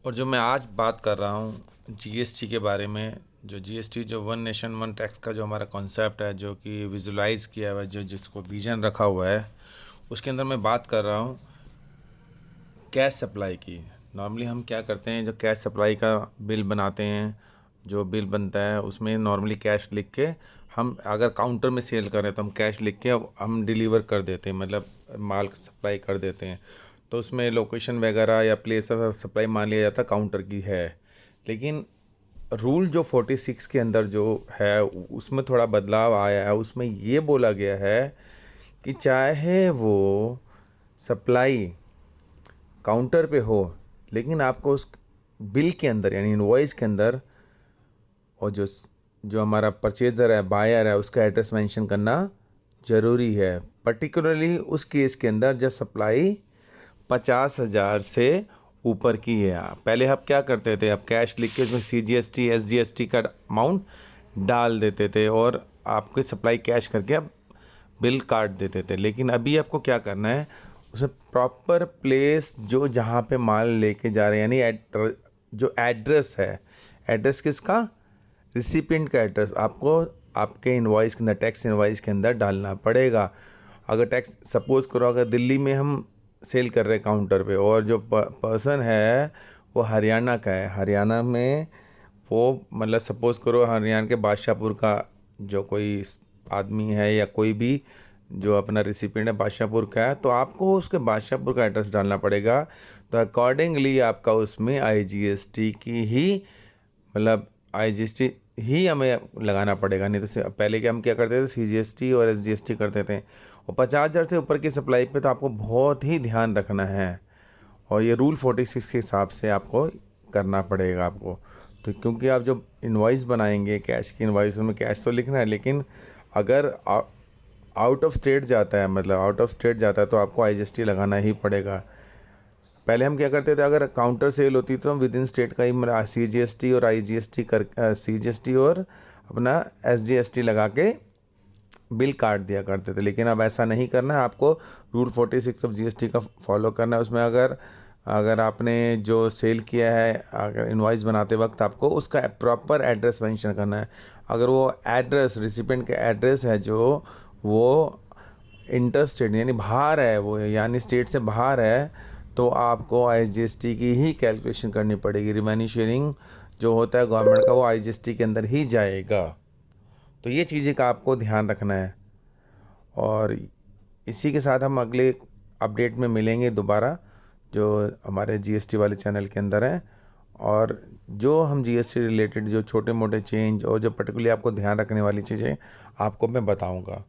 और जो मैं आज बात कर रहा हूँ जीएसटी के बारे में, जो जीएसटी जो वन नेशन वन टैक्स का जो हमारा कॉन्सेप्ट है, जो कि विजुलाइज किया हुआ है, जो जिसको विजन रखा हुआ है, उसके अंदर मैं बात कर रहा हूँ कैश सप्लाई की। नॉर्मली हम क्या करते हैं, जो कैश सप्लाई का बिल बनाते हैं, जो बिल बनता है उसमें नॉर्मली कैश लिख के, हम अगर काउंटर में सेल कर रहे हैं तो हम कैश लिख के हम डिलीवर कर देते हैं, मतलब माल सप्लाई कर देते हैं। तो उसमें लोकेशन वगैरह या प्लेस ऑफ सप्लाई मान लिया जाता काउंटर की है। लेकिन रूल जो 46 के अंदर जो है उसमें थोड़ा बदलाव आया है। उसमें ये बोला गया है कि चाहे वो सप्लाई काउंटर पे हो, लेकिन आपको उस बिल के अंदर यानी इनवॉइस के अंदर, और जो जो हमारा परचेजर है, बायर है, उसका एड्रेस मेंशन करना ज़रूरी है। पर्टिकुलरली उस केस के अंदर जब सप्लाई 50,000 से ऊपर की है। पहले आप क्या करते थे, आप कैश लिख के उसमें CGST SGST का अमाउंट डाल देते थे और आपकी सप्लाई कैश करके आप बिल काट देते थे। लेकिन अभी आपको क्या करना है, उसमें प्रॉपर प्लेस जो जहाँ पे माल लेके जा रहे हैं, यानी जो एड्रेस है, एड्रेस किसका, रिसिपिएंट का एड्रेस आपको आपके इनवॉइस के अंदर, टैक्स इनवॉइस के अंदर डालना पड़ेगा। अगर टैक्स सपोज़ करो, अगर दिल्ली में हम सेल कर रहे हैं काउंटर पे, और जो पर्सन है वो हरियाणा का है, हरियाणा में वो मतलब सपोज़ करो हरियाणा के बादशाहपुर का जो कोई आदमी है या कोई भी जो अपना रिसिपिएंट है बादशाहपुर का है, तो आपको उसके बादशाहपुर का एड्रेस डालना पड़ेगा। तो अकॉर्डिंगली आपका उसमें IGST की ही, मतलब IGST ही हमें लगाना पड़ेगा। नहीं तो पहले के हम क्या करते थे, CGST और SGST करते थे। और 50,000 से ऊपर की सप्लाई पे तो आपको बहुत ही ध्यान रखना है, और ये रूल 46 के हिसाब से आपको करना पड़ेगा आपको। तो क्योंकि आप जब इनवॉइस बनाएंगे, कैश की इनवॉइस में कैश तो लिखना है, लेकिन अगर आउट ऑफ स्टेट जाता है, मतलब आउट ऑफ स्टेट जाता है, तो आपको IGST लगाना ही पड़ेगा। पहले हम क्या करते थे, अगर काउंटर सेल होती तो हम विद इन स्टेट का ही मतलब CGST और IGST कर CGST और अपना SGST लगा के बिल काट दिया करते थे। लेकिन अब ऐसा नहीं करना है, आपको रूल 46 ऑफ GST का फॉलो करना है। उसमें अगर अगर आपने जो सेल किया है, अगर इनवॉइस बनाते वक्त आपको उसका प्रॉपर एड्रेस मेंशन करना है। अगर वो एड्रेस रिसिपेंट का एड्रेस है जो वो इंटर स्टेट यानी बाहर है, वो यानी स्टेट से बाहर है, तो आपको IGST की ही कैलकुलेशन करनी पड़ेगी। रिवेन्यू शेयरिंग जो होता है गवर्नमेंट का, वो IGST के अंदर ही जाएगा। तो ये चीज़ें का आपको ध्यान रखना है। और इसी के साथ हम अगले अपडेट में मिलेंगे दोबारा, जो हमारे GST वाले चैनल के अंदर है। और जो हम GST रिलेटेड जो छोटे मोटे चेंज और जो पर्टिकुलरली आपको ध्यान रखने वाली चीज़ें आपको मैं बताऊंगा।